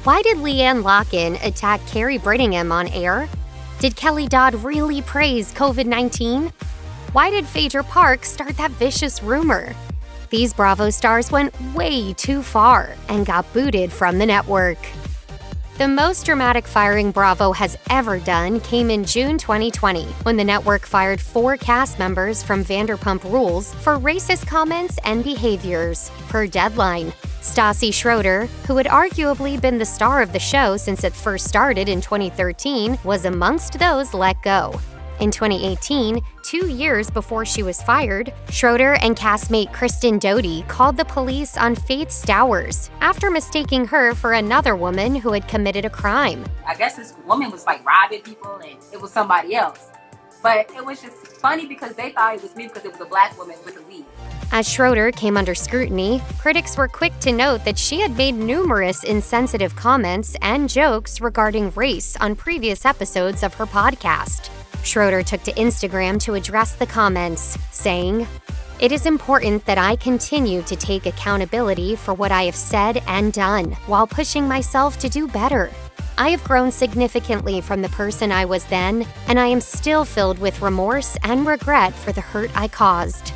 Why did LeeAnne Locken attack Carrie Brittingham on air? Did Kelly Dodd really praise COVID-19? Why did Phaedra Parks start that vicious rumor? These Bravo stars went way too far and got booted from the network. The most dramatic firing Bravo has ever done came in June 2020, when the network fired 4 cast members from Vanderpump Rules for racist comments and behaviors, per Deadline. Stassi Schroeder, who had arguably been the star of the show since it first started in 2013, was amongst those let go. In 2018, 2 years before she was fired, Schroeder and castmate Kristen Doute called the police on Faith Stowers after mistaking her for another woman who had committed a crime. I guess this woman was like robbing people and it was somebody else. But it was just funny because they thought it was me because it was a black woman with a weave. As Schroeder came under scrutiny, critics were quick to note that she had made numerous insensitive comments and jokes regarding race on previous episodes of her podcast. Schroeder took to Instagram to address the comments, saying, "It is important that I continue to take accountability for what I have said and done, while pushing myself to do better. I have grown significantly from the person I was then, and I am still filled with remorse and regret for the hurt I caused."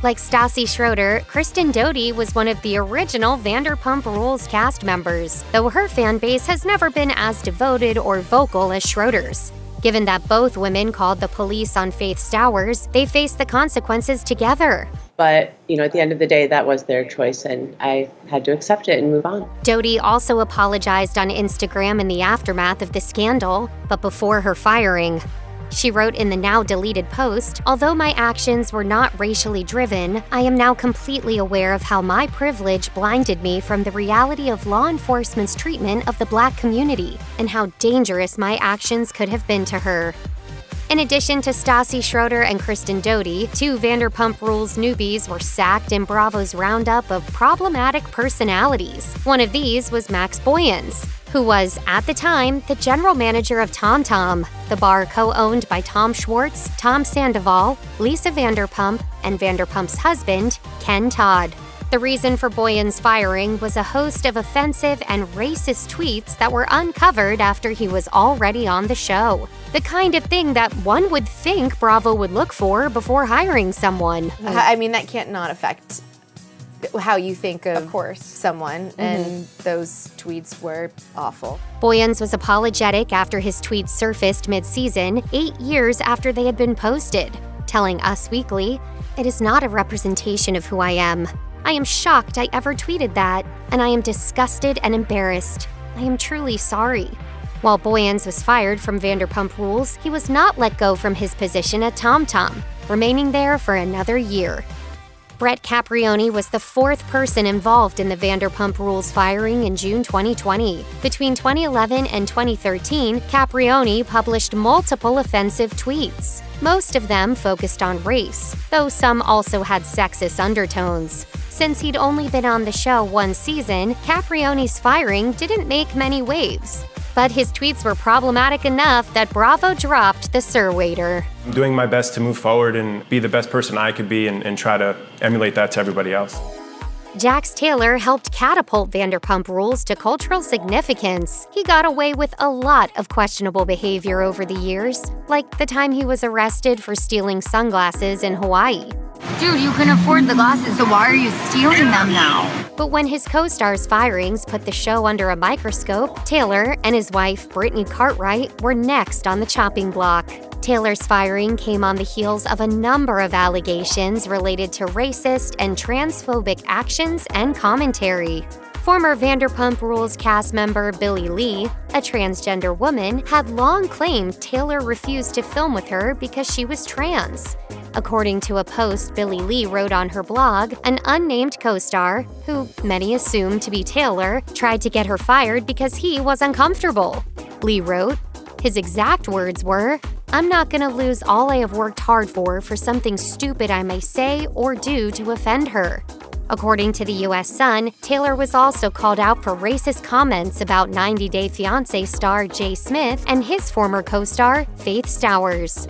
Like Stassi Schroeder, Kristen Doute was one of the original Vanderpump Rules cast members, though her fan base has never been as devoted or vocal as Schroeder's. Given that both women called the police on Faith Stowers, they faced the consequences together. But, at the end of the day, that was their choice, and I had to accept it and move on. Doute also apologized on Instagram in the aftermath of the scandal, but before her firing. She wrote in the now-deleted post, "Although my actions were not racially driven, I am now completely aware of how my privilege blinded me from the reality of law enforcement's treatment of the Black community, and how dangerous my actions could have been to her." In addition to Stassi Schroeder and Kristen Doute, 2 Vanderpump Rules newbies were sacked in Bravo's roundup of problematic personalities. One of these was Max Boyens, who was, at the time, the general manager of Tom Tom, the bar co-owned by Tom Schwartz, Tom Sandoval, Lisa Vanderpump, and Vanderpump's husband, Ken Todd. The reason for Boyens' firing was a host of offensive and racist tweets that were uncovered after he was already on the show. The kind of thing that one would think Bravo would look for before hiring someone. I mean, that can't not affect how you think of someone, and those tweets were awful. Boyens was apologetic after his tweets surfaced mid-season, 8 years after they had been posted, telling Us Weekly, "It is not a representation of who I am. I am shocked I ever tweeted that, and I am disgusted and embarrassed. I am truly sorry." While Boyens was fired from Vanderpump Rules, he was not let go from his position at Tom Tom, remaining there for another year. Brett Caprioni was the 4th person involved in the Vanderpump Rules firing in June 2020. Between 2011 and 2013, Caprioni published multiple offensive tweets. Most of them focused on race, though some also had sexist undertones. Since he'd only been on the show 1 season, Caprioni's firing didn't make many waves. But his tweets were problematic enough that Bravo dropped the Sir Waiter. I'm doing my best to move forward and be the best person I could be and try to emulate that to everybody else. Jax Taylor helped catapult Vanderpump Rules to cultural significance. He got away with a lot of questionable behavior over the years, like the time he was arrested for stealing sunglasses in Hawaii. Dude, you can afford the glasses, so why are you stealing them now? But when his co-stars' firings put the show under a microscope, Taylor and his wife, Brittany Cartwright, were next on the chopping block. Taylor's firing came on the heels of a number of allegations related to racist and transphobic actions and commentary. Former Vanderpump Rules cast member Billie Lee, a transgender woman, had long claimed Taylor refused to film with her because she was trans. According to a post Billie Lee wrote on her blog, an unnamed co-star, who many assumed to be Taylor, tried to get her fired because he was uncomfortable. Lee wrote, his exact words were, "I'm not gonna lose all I have worked hard for something stupid I may say or do to offend her." According to the U.S. Sun, Taylor was also called out for racist comments about 90 Day Fiancé star Jay Smith and his former co-star, Faith Stowers.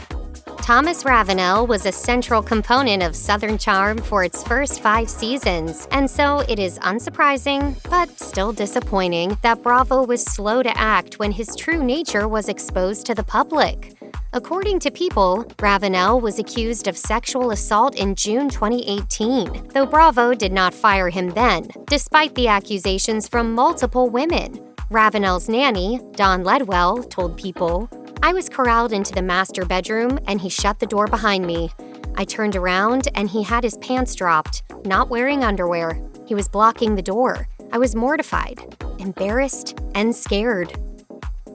Thomas Ravenel was a central component of Southern Charm for its first 5 seasons, and so it is unsurprising, but still disappointing, that Bravo was slow to act when his true nature was exposed to the public. According to People, Ravenel was accused of sexual assault in June 2018, though Bravo did not fire him then, despite the accusations from multiple women. Ravenel's nanny, Dawn Ledwell, told People, "I was corralled into the master bedroom and he shut the door behind me. I turned around and he had his pants dropped, not wearing underwear. He was blocking the door. I was mortified, embarrassed, and scared."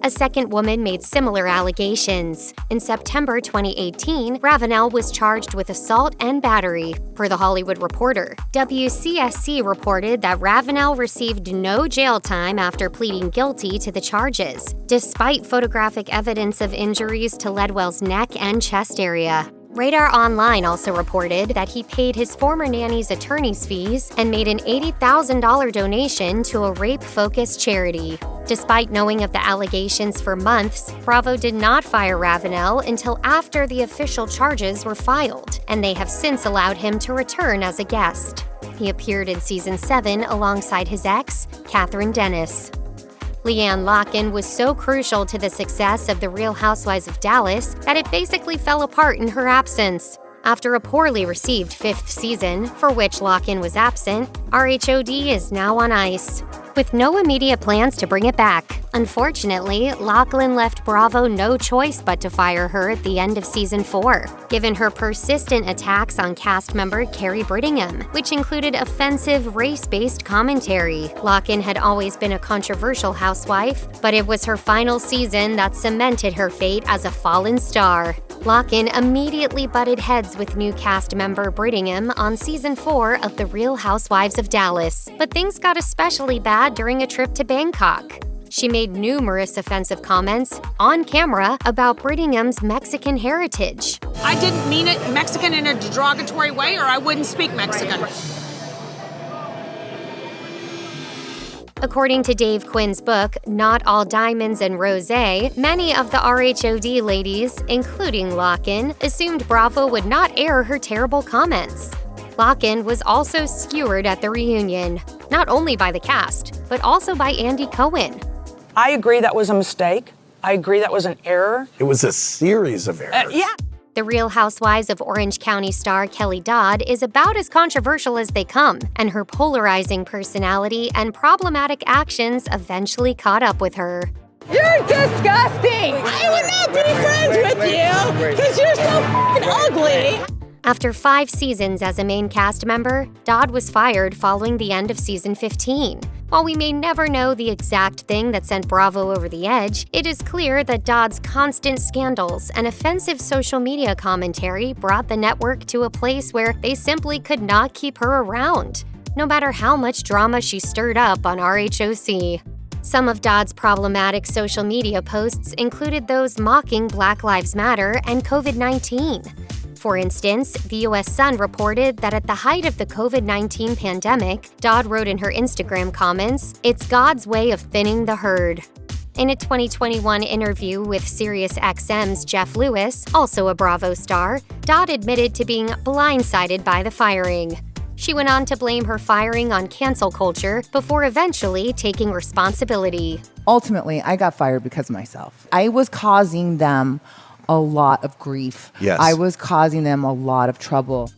A second woman made similar allegations. In September 2018, Ravenel was charged with assault and battery, per The Hollywood Reporter. WCSC reported that Ravenel received no jail time after pleading guilty to the charges, despite photographic evidence of injuries to Ledwell's neck and chest area. Radar Online also reported that he paid his former nanny's attorney's fees and made an $80,000 donation to a rape-focused charity. Despite knowing of the allegations for months, Bravo did not fire Ravenel until after the official charges were filed, and they have since allowed him to return as a guest. He appeared in Season 7 alongside his ex, Catherine Dennis. LeeAnne Locken was so crucial to the success of The Real Housewives of Dallas that it basically fell apart in her absence. After a poorly received 5th season, for which Locken was absent, RHOD is now on ice, with no immediate plans to bring it back. Unfortunately, Locken left Bravo no choice but to fire her at the end of Season 4, given her persistent attacks on cast member Carrie Brittingham, which included offensive race-based commentary. Locken had always been a controversial housewife, but it was her final season that cemented her fate as a fallen star. Locken immediately butted heads with new cast member Brittingham on Season 4 of The Real Housewives of Dallas, but things got especially bad during a trip to Bangkok. She made numerous offensive comments on camera about Brittingham's Mexican heritage. I didn't mean it Mexican in a derogatory way, or I wouldn't speak Mexican. According to Dave Quinn's book, Not All Diamonds and Rosé, many of the RHOD ladies, including Locken, assumed Bravo would not air her terrible comments. Locken was also skewered at the reunion, not only by the cast, but also by Andy Cohen. I agree that was a mistake. I agree that was an error. It was a series of errors. Yeah. The Real Housewives of Orange County star Kelly Dodd is about as controversial as they come, and her polarizing personality and problematic actions eventually caught up with her. You're disgusting! I would not be friends with you because you're so f***ing ugly! After 5 seasons as a main cast member, Dodd was fired following the end of Season 15. While we may never know the exact thing that sent Bravo over the edge, it is clear that Dodd's constant scandals and offensive social media commentary brought the network to a place where they simply could not keep her around, no matter how much drama she stirred up on RHOC. Some of Dodd's problematic social media posts included those mocking Black Lives Matter and COVID-19. For instance, the U.S. Sun reported that at the height of the COVID-19 pandemic, Dodd wrote in her Instagram comments, "It's God's way of thinning the herd." In a 2021 interview with SiriusXM's Jeff Lewis, also a Bravo star, Dodd admitted to being blindsided by the firing. She went on to blame her firing on cancel culture before eventually taking responsibility. Ultimately, I got fired because of myself. I was causing them a lot of grief. Yes. I was causing them a lot of trouble.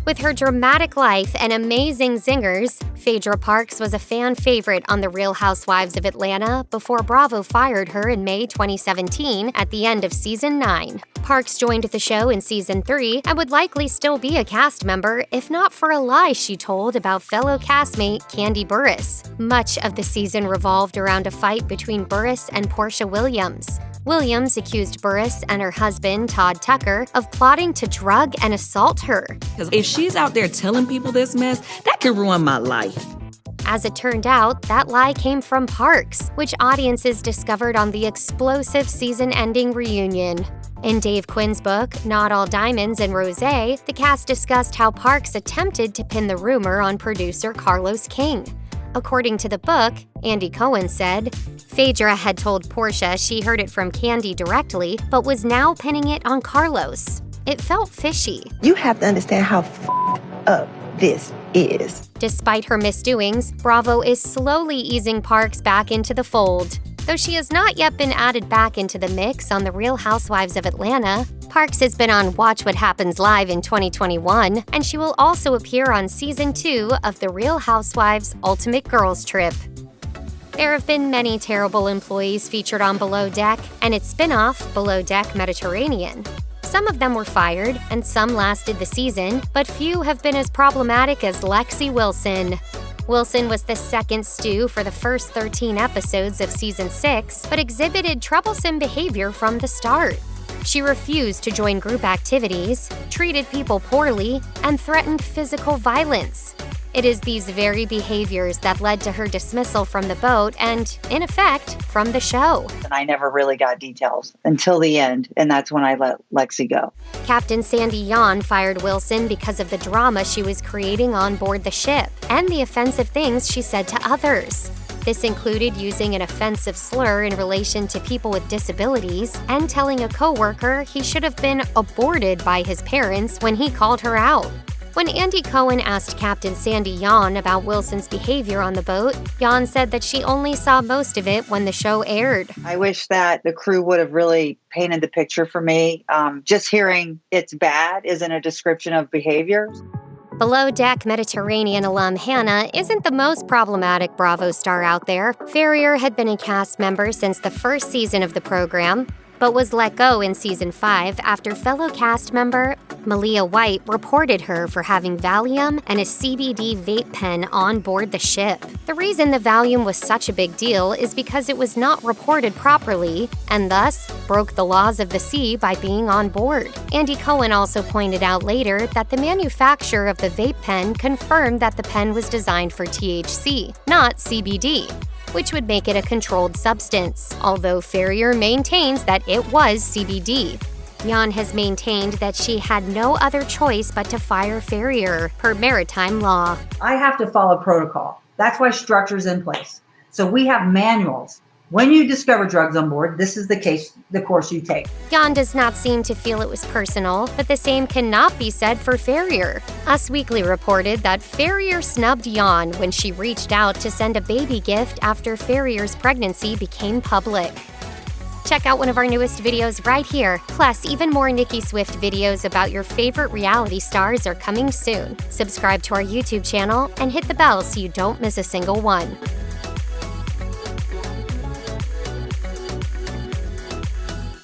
With her dramatic life and amazing zingers, Phaedra Parks was a fan favorite on The Real Housewives of Atlanta before Bravo fired her in May 2017 at the end of Season 9. Parks joined the show in Season 3 and would likely still be a cast member if not for a lie she told about fellow castmate Kandi Burruss. Much of the season revolved around a fight between Burruss and Portia Williams. Williams accused Burruss and her husband, Todd Tucker, of plotting to drug and assault her. If she's out there telling people this mess, that could ruin my life. As it turned out, that lie came from Parks, which audiences discovered on the explosive season-ending reunion. In Dave Quinn's book, Not All Diamonds and Rosé, the cast discussed how Parks attempted to pin the rumor on producer Carlos King. According to the book, Andy Cohen said, Phaedra had told Portia she heard it from Kandi directly, but was now pinning it on Carlos. it felt fishy. You have to understand how up this is. Despite her misdoings, Bravo is slowly easing Parks back into the fold. Though she has not yet been added back into the mix on The Real Housewives of Atlanta, Parks has been on Watch What Happens Live in 2021, and she will also appear on Season 2 of The Real Housewives Ultimate Girls Trip. There have been many terrible employees featured on Below Deck and its spin-off, Below Deck Mediterranean. Some of them were fired, and some lasted the season, but few have been as problematic as Lexi Wilson. Wilson was the second stew for the first 13 episodes of Season 6, but exhibited troublesome behavior from the start. She refused to join group activities, treated people poorly, and threatened physical violence. It is these very behaviors that led to her dismissal from the boat and, in effect, from the show. And I never really got details until the end, and that's when I let Lexi go. Captain Sandy Yawn fired Wilson because of the drama she was creating on board the ship and the offensive things she said to others. This included using an offensive slur in relation to people with disabilities and telling a coworker he should have been aborted by his parents when he called her out. When Andy Cohen asked Captain Sandy Yawn about Wilson's behavior on the boat, Yawn said that she only saw most of it when the show aired. I wish that the crew would have really painted the picture for me. Just hearing it's bad isn't a description of behaviors. Below Deck Mediterranean alum Hannah isn't the most problematic Bravo star out there. Ferrier had been a cast member since the first season of the program, but was let go in Season 5 after fellow cast member Malia White reported her for having Valium and a CBD vape pen on board the ship. The reason the Valium was such a big deal is because it was not reported properly and thus broke the laws of the sea by being on board. Andy Cohen also pointed out later that the manufacturer of the vape pen confirmed that the pen was designed for THC, not CBD, which would make it a controlled substance, although Ferrier maintains that it was CBD. Yawn has maintained that she had no other choice but to fire Ferrier, per maritime law. I have to follow protocol. That's why structure's in place. So we have manuals. When you discover drugs on board, this is the course you take. Yawn does not seem to feel it was personal, but the same cannot be said for Ferrier. Us Weekly reported that Ferrier snubbed Yawn when she reached out to send a baby gift after Ferrier's pregnancy became public. Check out one of our newest videos right here. Plus, even more Nicki Swift videos about your favorite reality stars are coming soon. Subscribe to our YouTube channel and hit the bell so you don't miss a single one.